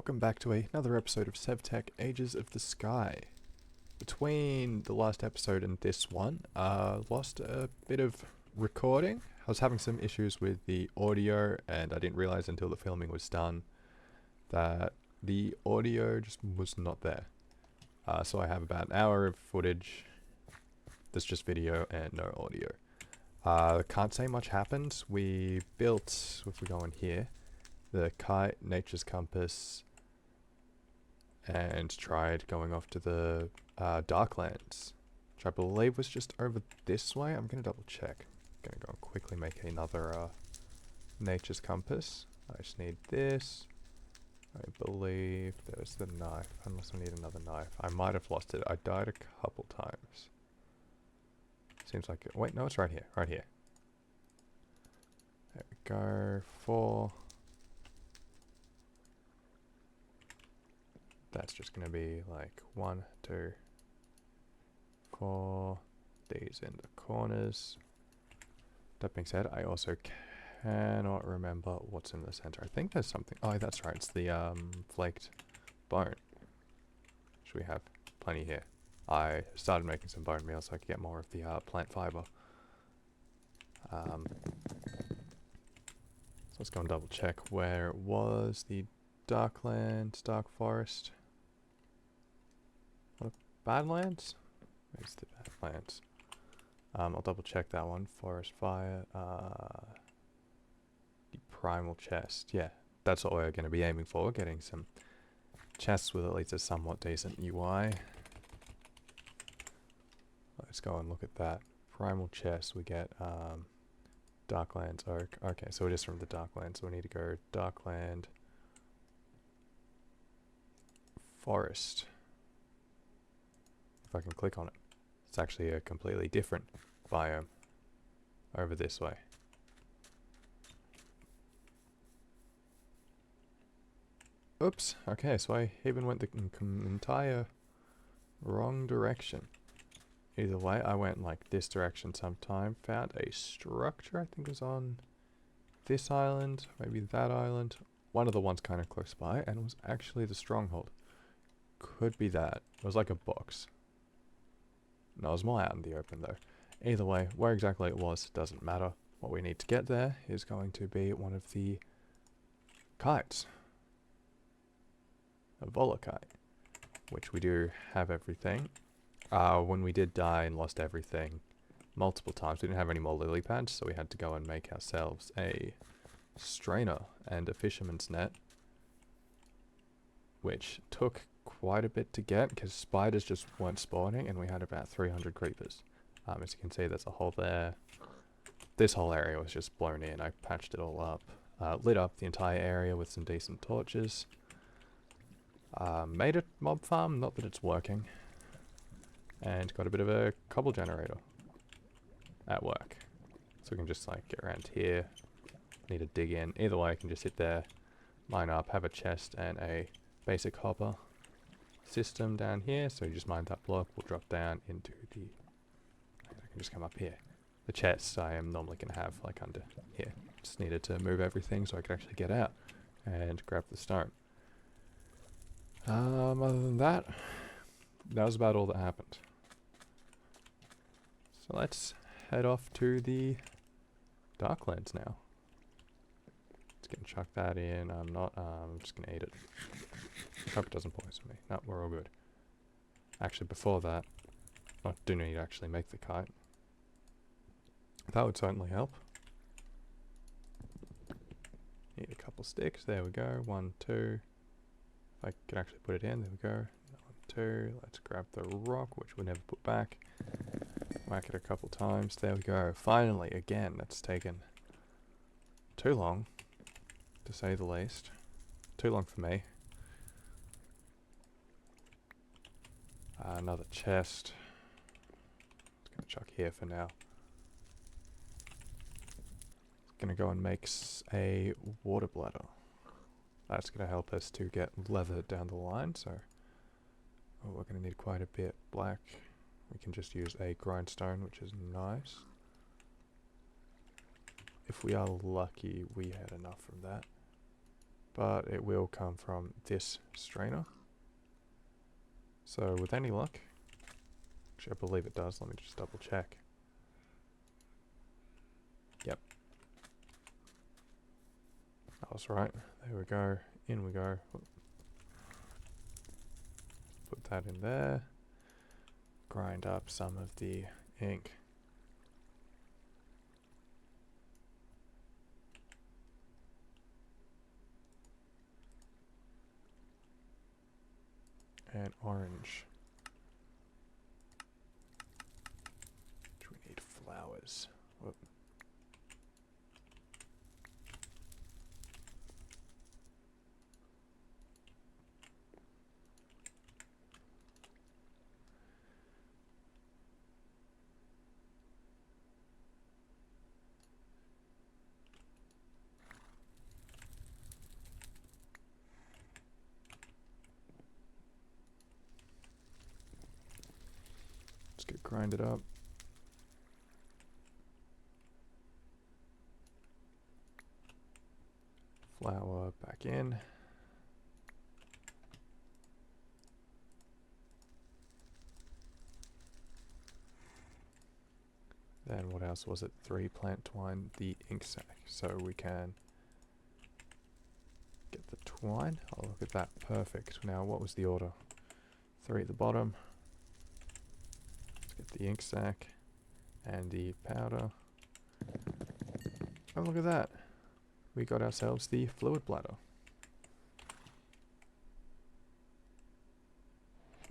Welcome back to another episode of Sevtech Ages of the Sky. Between the last episode and this one, lost a bit of recording. I was having some issues with the audio, and I didn't realize until the filming was done that the audio just was not there. So I have about an hour of footage that's just video and no audio. Can't say much happened. We built, if we go in here, the kite, nature's compass, and tried going off to the Darklands, which I believe was just over this way. I'm going to double check. I'm going to go quickly make another nature's compass. I just need this. I believe there's the knife, unless I need another knife. I might have lost it. I died a couple times. Seems like it. Wait, no, it's right here. Right here. There we go. 4. That's just going to be like 1, 2, 4. These in the corners. That being said, I also cannot remember what's in the center. I think there's something. Oh, that's right. It's the flaked bone. Which we have plenty here. I started making some bone meal so I could get more of the plant fiber. So let's go and double check where it was. The Darklands, Dark Forest. Badlands? Where's the Badlands? I'll double check that one. Forest fire. The primal chest. Yeah, that's what we're going to be aiming for. Getting some chests with at least a somewhat decent UI. Let's go and look at that. Primal chest. We get Darklands oak. Okay, so it is from the Darklands. So we need to go Darkland Forest. If I can click on it. It's actually a completely different biome over this way. Oops. Okay, so I even went the entire wrong direction. Either way, I went like this direction sometime. Found a structure, I think it was on this island, maybe that island. One of the ones kind of close by, and it was actually the stronghold. Could be that. It was like a box. No, it was more out in the open though. Either way, where exactly it was doesn't matter. What we need to get there is going to be one of the kites. A volokite, which we do have everything. When we did die and lost everything multiple times, we didn't have any more lily pads, so we had to go and make ourselves a strainer and a fisherman's net, which took quite a bit to get because spiders just weren't spawning, and we had about 300 creepers. As you can see, there's a hole there. This whole area was just blown in. I patched it all up, lit up the entire area with some decent torches. Made a mob farm, not that it's working, and got a bit of a cobble generator at work. So we can just like get around here. Need to dig in. Either way, I can just sit there, mine up, have a chest and a basic hopper system down here. So you just mine that block, we'll drop down into the... I can just come up here. The chest I am normally going to have like under here. Just needed to move everything so I could actually get out and grab the stone. Other than that, that was about all that happened. So let's head off to the Darklands now. Let's get and chuck that in. I'm just gonna eat it. Hope it doesn't poison me. No, we're all good. Actually, before that, I do need to actually make the kite. That would certainly help. Need a couple sticks. There we go. 1, 2. If I could actually put it in, there we go. 1, 2. Let's grab the rock, which we'll never put back. Whack it a couple times. There we go. Finally, again, that's taken too long, to say the least. Too long for me. Another chest. Just gonna chuck here for now. Gonna go and make a water bladder. That's going to help us to get leather down the line, so we're going to need quite a bit. Black, we can just use a grindstone, which is nice. If we are lucky, we had enough from that. but it will come from this strainer. So with any luck, actually I believe it does, let me just double check. Yep. That was right. There we go. In we go. Put that in there. Grind up some of the ink. And orange. Which we need flowers. Whoop. Let's get grinded up. Flour back in. Then what else was it? 3 plant twine, the ink sac. So we can get the twine. Oh, look at that. Perfect. Now, what was the order? 3 at the bottom. Let's get the ink sac and the powder. Oh, look at that. We got ourselves the fluid bladder.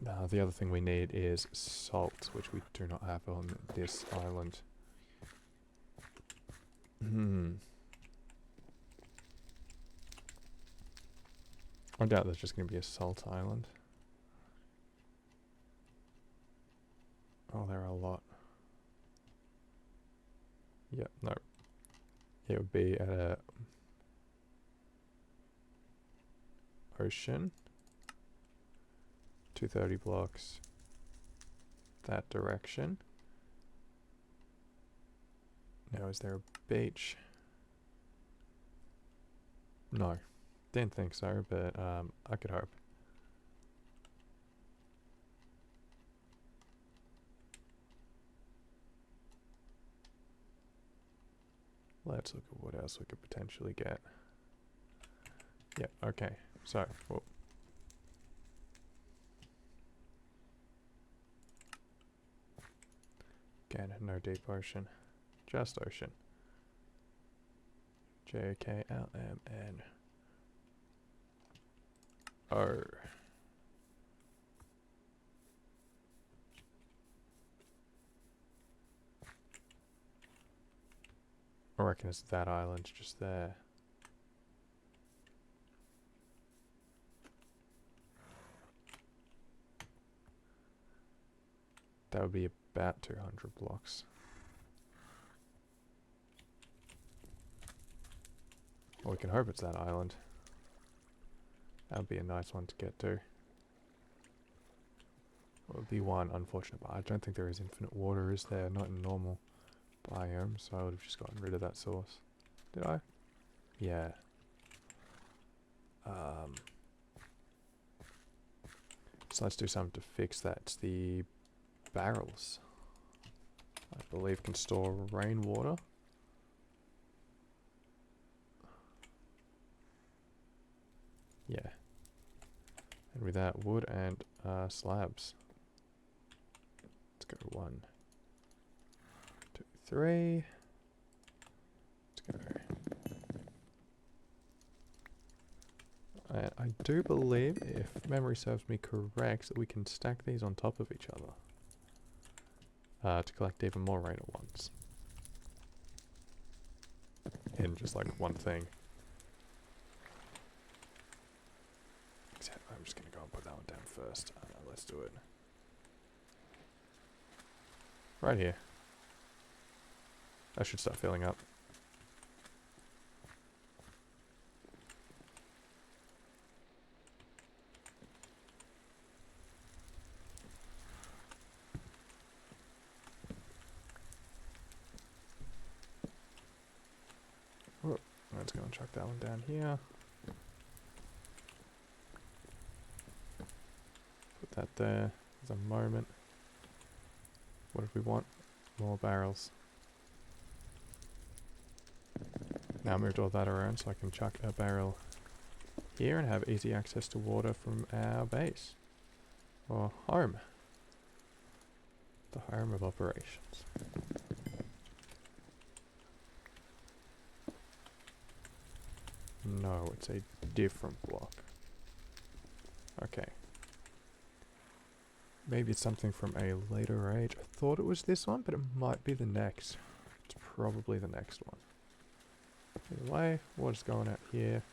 Now, the other thing we need is salt, which we do not have on this island. I doubt there's just going to be a salt island. Oh, there are a lot. Yep, no. It would be at a ocean. 230 blocks that direction. Now, is there a beach? No, didn't think so, but I could hope. Let's look at what else we could potentially get. Yep, okay, so, whoa. Again, no deep ocean, just ocean. JKLMNO. I reckon it's that island just there. That would be about 200 blocks. Well, we can hope it's that island. That would be a nice one to get to. It would be one unfortunate, but I don't think there is infinite water, is there? Not in normal biome, so I would have just gotten rid of that source. Did I? Yeah. So let's do something to fix that. It's the barrels. I believe can store rainwater. Yeah. And with that, wood and slabs. Let's go 1, 2, 3. Let's go. And I do believe, if memory serves me correct, that we can stack these on top of each other to collect even more rain at once. In just like one thing. Except I'm just going to go and put that one down first. Let's do it. Right here. I should start filling up. Let's go and chuck that one down here. put that there. There's a moment. What did we want? More barrels. Now I moved all that around so I can chuck a barrel here and have easy access to water from our base. Or home. The home of operations. No, it's a different block. Okay. Maybe it's something from a later age. I thought it was this one, but it might be the next. It's probably the next one. Either way, water's going out here.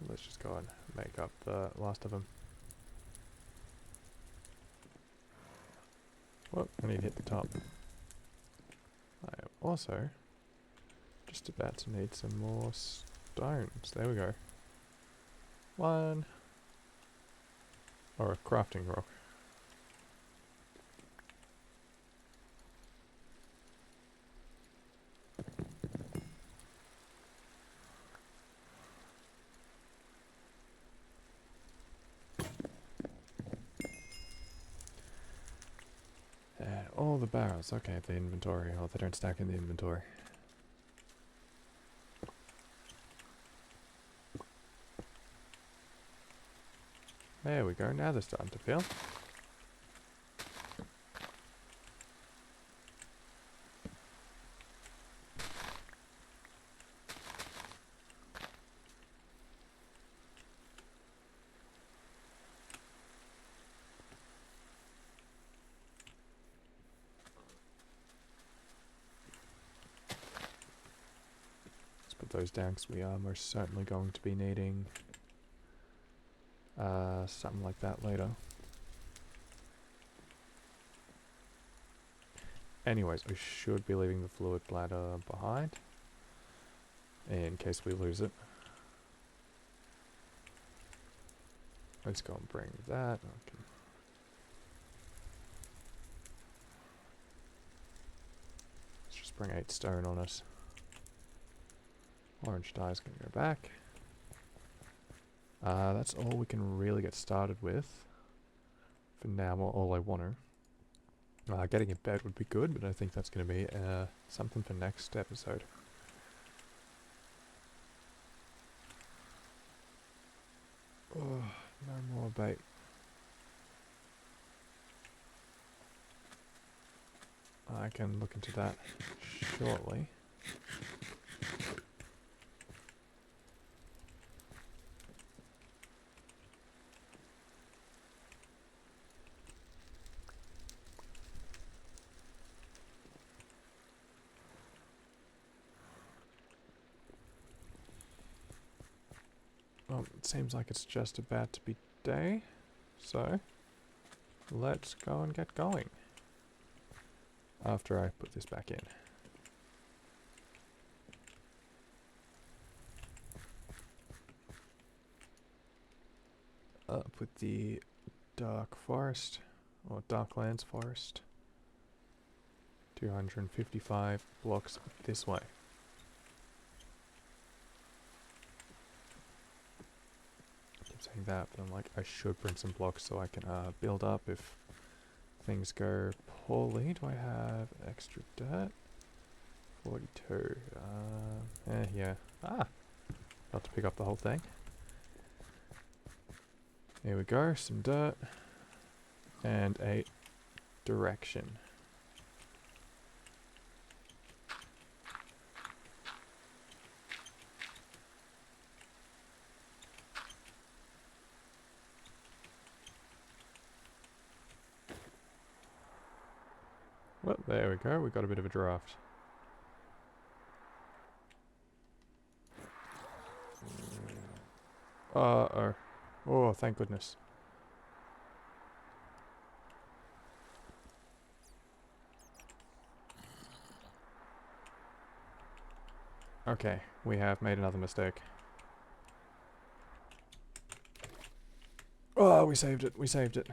Let's just go and make up the last of them. Whoop, I need to hit the top. I am also just about to need some more stones. There we go. One. Or a crafting rock. And all the barrels. Okay, the inventory. Oh, they don't stack in the inventory. There we go, now they're starting to fill. Let's put those down because we are most certainly going to be needing something like that later. Anyways, we should be leaving the fluid bladder behind in case we lose it. Let's go and bring that. Okay. Let's just bring 8 stone on us. Orange dye is going to go back. That's all we can really get started with. For now, all I want to. Getting a bed would be good, but I think that's going to be something for next episode. Oh, no more bait. I can look into that shortly. Well, it seems like it's just about to be day, so let's go and get going. After I put this back in. Put the dark forest, or Darklands forest, 255 blocks this way. Saying that, but I'm like, I should bring some blocks so I can build up if things go poorly. Do I have extra dirt? 42. Yeah. Not to pick up the whole thing. Here we go, some dirt. And a direction. Well, there we go, we got a bit of a draft. Uh-oh. Oh, thank goodness. Okay, we have made another mistake. Oh, we saved it, we saved it.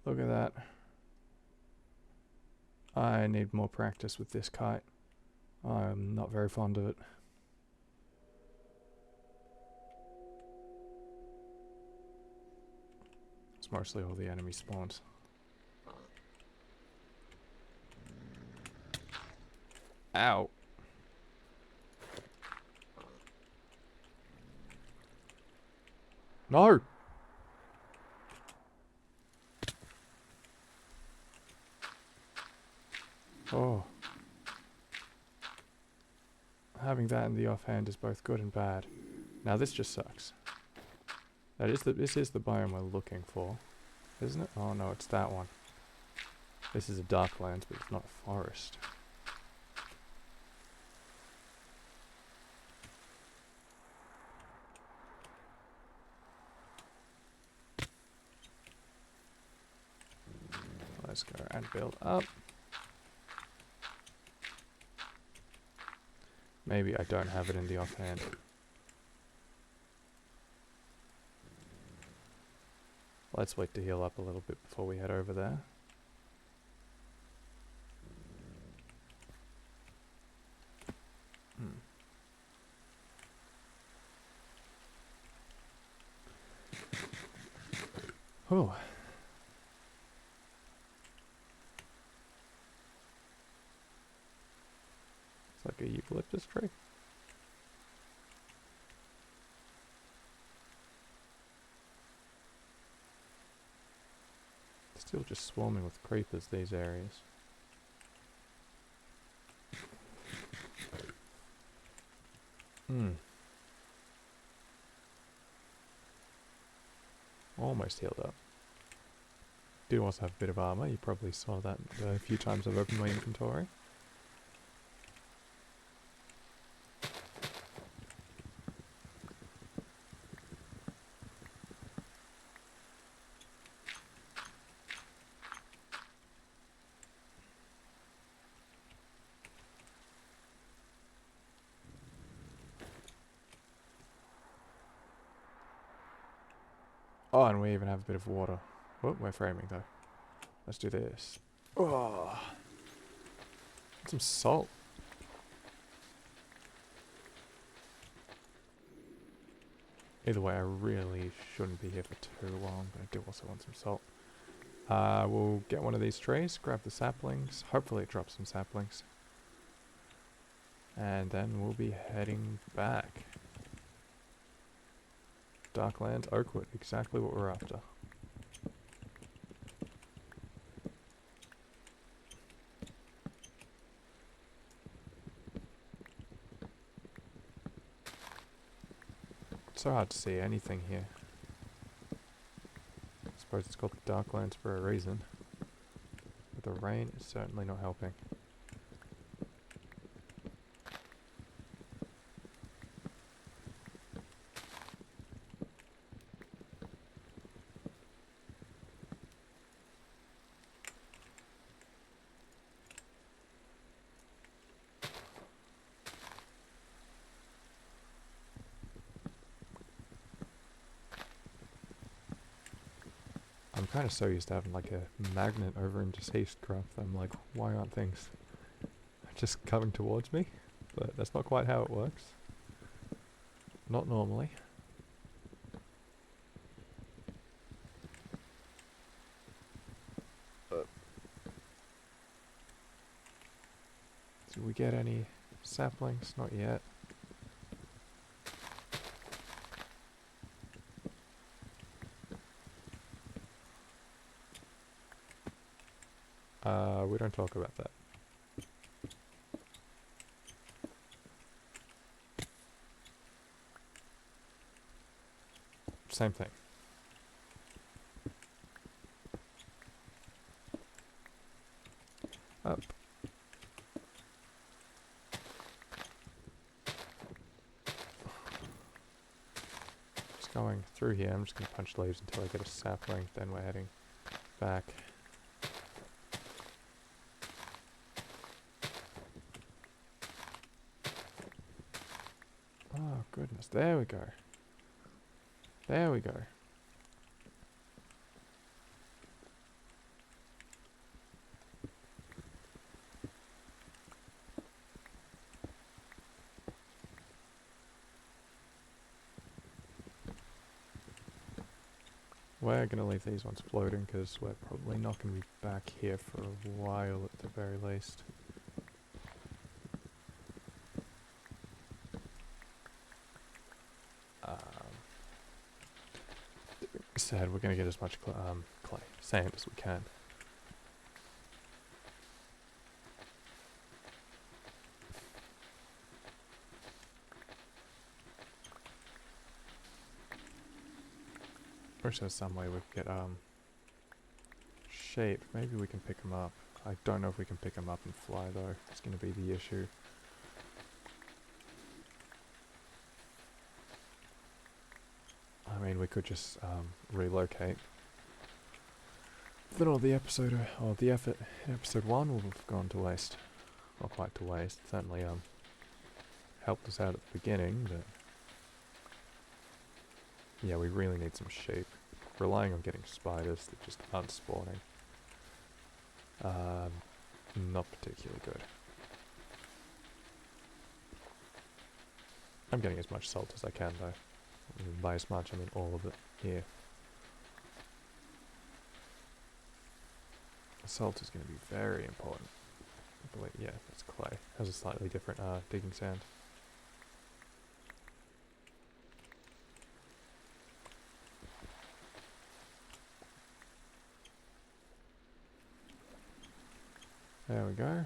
Look at that. I need more practice with this kite. I'm not very fond of it. It's mostly all the enemy spawns. Ow. No! Oh. Having that in the offhand is both good and bad. Now this just sucks. This is the biome we're looking for, isn't it? Oh no, it's that one. This is a Darklands, but it's not a forest. Let's go and build up. Maybe I don't have it in the offhand. Let's wait to heal up a little bit before we head over there. Oh. It's like a eucalyptus tree. Still just swarming with creepers, these areas. Almost healed up. Do also have a bit of armor. You probably saw that a few times I've opened my inventory. Oh, and we even have a bit of water. Oh, we're framing though. Let's do this. Oh, some salt. Either way, I really shouldn't be here for too long, but I do also want some salt. We'll get one of these trees, grab the saplings. Hopefully it drops some saplings. And then we'll be heading back. Darklands, Oakwood, exactly what we're after. It's so hard to see anything here. I suppose it's called the Darklands for a reason. But the rain is certainly not helping. I'm kind of so used to having like a magnet over in Deceasedcraft. I'm like, why aren't things just coming towards me? But that's not quite how it works. Not normally. Did we get any saplings? Not yet. We don't talk about that. Same thing. Up. Just going through here. I'm just going to punch leaves until I get a sapling, then we're heading back. Oh goodness, there we go. There we go. We're going to leave these ones floating because we're probably not going to be back here for a while at the very least. Said we're going to get as much sand as we can. Wish there's some way we could get shape. Maybe we can pick them up. I don't know if we can pick them up and fly though. That's going to be the issue. I mean, we could just relocate. Then all the episode, or the effort in episode 1 will have gone to waste. Not quite to waste. Certainly helped us out at the beginning, but yeah, we really need some sheep. Relying on getting spiders that just aren't spawning. Not particularly good. I'm getting as much salt as I can though. By as much, I mean all of it here. Salt is going to be very important. I believe, yeah, that's clay. Has a slightly different digging sound. There we go.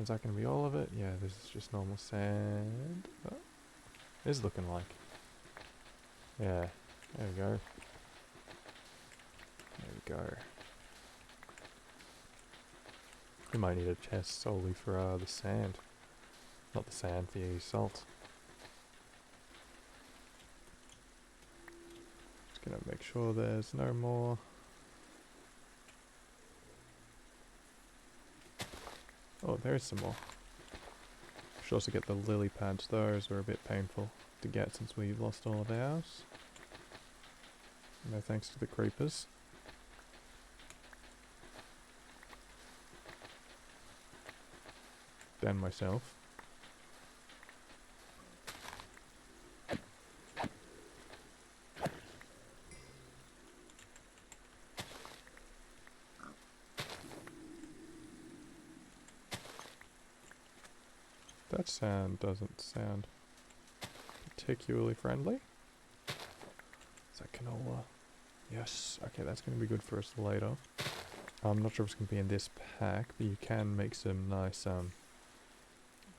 Is that going to be all of it? Yeah, this is just normal sand. Oh, it is looking like. Yeah, there we go. There we go. We might need a chest solely for the sand. Not the sand, the salt. Just gonna make sure there's no more. Oh, there is some more. Should also get the lily pads. Those are a bit painful to get since we've lost all of ours. No thanks to the creepers. And myself. That sound doesn't sound particularly friendly. Is that canola? Yes. Okay, that's going to be good for us later. I'm not sure if it's going to be in this pack, but you can make some nice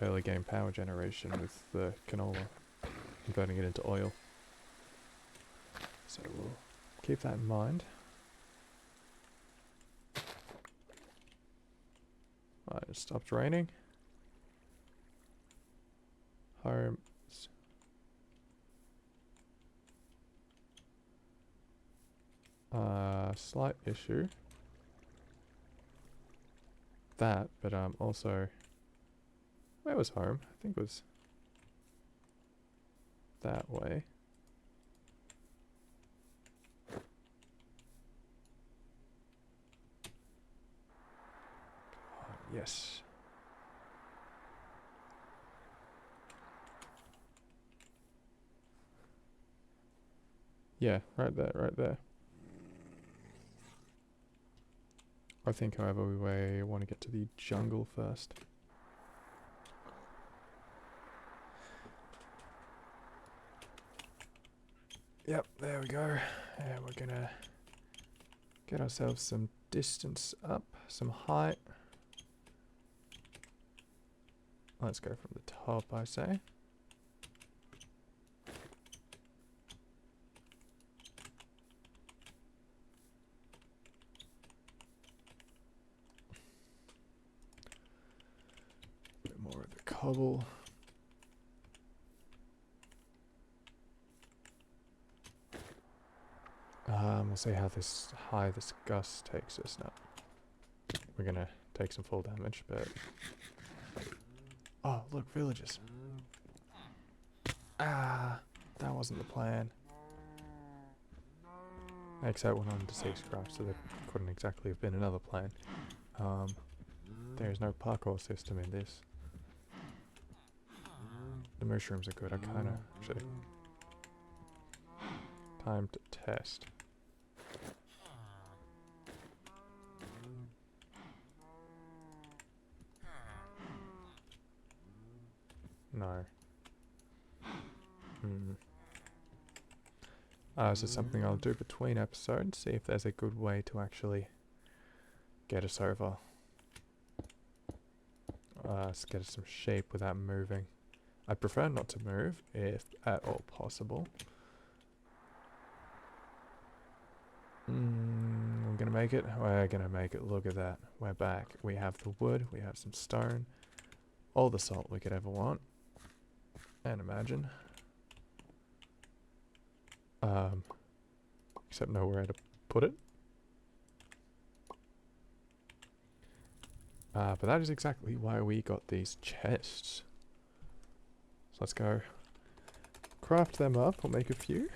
early game power generation with the canola, converting it into oil. So we'll keep that in mind. Right, it stopped raining. Home. Slight issue. That, but also, where was home? I think it was that way. Yes. Yeah, right there, right there. I think, however, we want to get to the jungle first. Yep, there we go. And we're gonna get ourselves some distance up, some height. Let's go from the top, I say. A bit more of the cobble. We'll see how high this gust takes us now. We're gonna take some full damage, but... Oh, look, villagers. Ah, that wasn't the plan. Except went on to 6 craft, so there couldn't exactly have been another plan. There's no parkour system in this. The mushrooms are good, I kinda... Actually... Time to test. No. This is something I'll do between episodes, see if there's a good way to actually get us over. Let's get us some shape without moving. I'd prefer not to move, if at all possible. We're gonna make it? We're gonna make it. Look at that. We're back. We have the wood, we have some stone, all the salt we could ever want. And imagine. Except nowhere to put it. But that is exactly why we got these chests. So let's go craft them up. We'll make a few.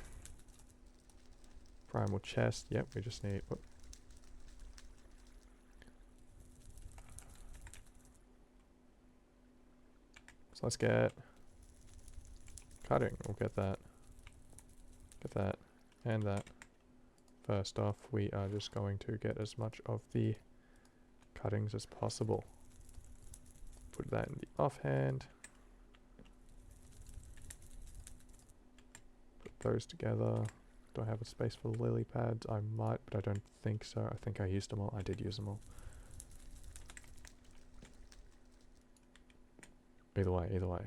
Primal chest. Yep, we just need... Whoop. So let's get cutting. We'll get that. Get that. And that. First off, we are just going to get as much of the cuttings as possible. Put that in the offhand. Put those together. Do I have a space for lily pads? I might, but I don't think so. I think I used them all. I did use them all. Either way, either way.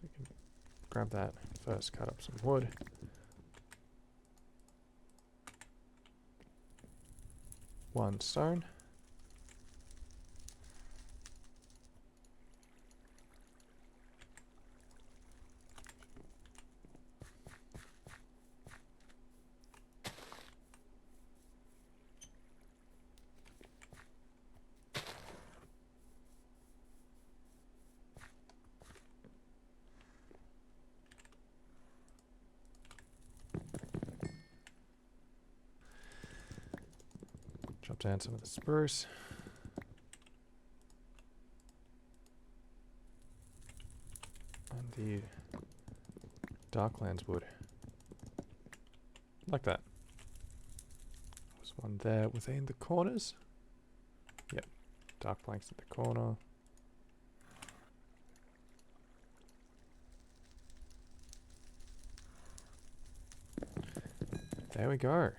We can grab that. First cut up some wood. One stone. Chop down some of the spruce. And the Darklands wood. Like that. There's one there within the corners. Yep. Dark planks in the corner. There we go.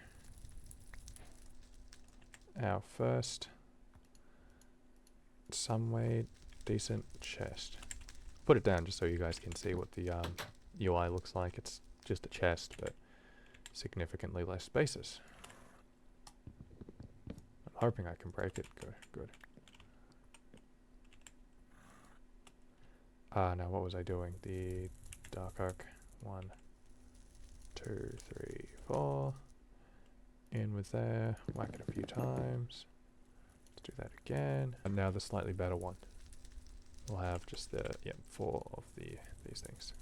Our first some way decent chest. Put it down just so you guys can see what the UI looks like. It's just a chest, but significantly less spaces. I'm hoping I can break it. Good, good. Now what was I doing? The dark oak. 1, 2, 3, 4. In with there, whack it a few times. Let's do that again. And now the slightly better one. We'll have just the 4 of these things.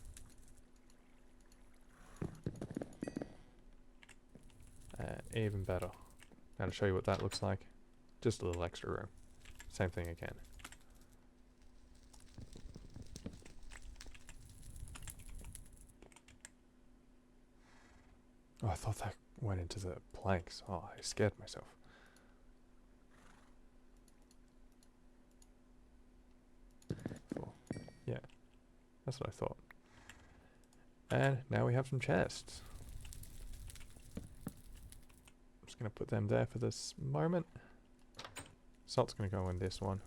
And even better. Now to show you what that looks like, just a little extra room. Same thing again. Oh, I thought that went into the planks. Oh, I scared myself. Cool. Yeah, that's what I thought. And now we have some chests. I'm just going to put them there for this moment. Salt's going to go in this one.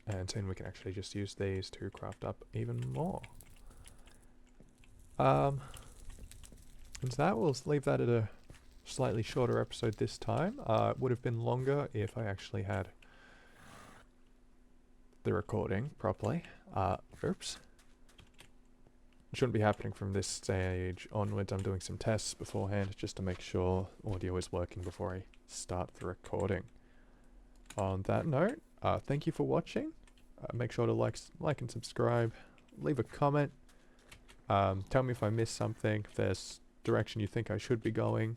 And soon we can actually just use these to craft up even more. And so that, we'll leave that at a slightly shorter episode this time. It would have been longer if I actually had the recording properly. Oops. It shouldn't be happening from this stage onwards. I'm doing some tests beforehand just to make sure audio is working before I start the recording. On that note, thank you for watching. Make sure to like and subscribe. Leave a comment. Tell me if I missed something, if there's direction you think I should be going.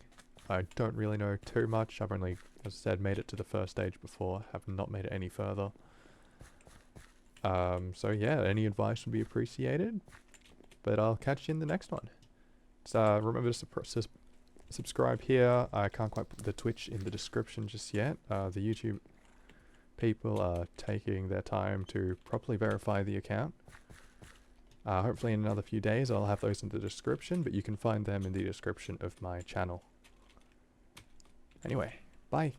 I don't really know too much. I've only, as I said, made it to the first stage before, have not made it any further. So yeah, any advice would be appreciated. But I'll catch you in the next one. So remember to subscribe here. I can't quite put the Twitch in the description just yet. The YouTube people are taking their time to properly verify the account. Hopefully in another few days I'll have those in the description, but you can find them in the description of my channel. Anyway, bye.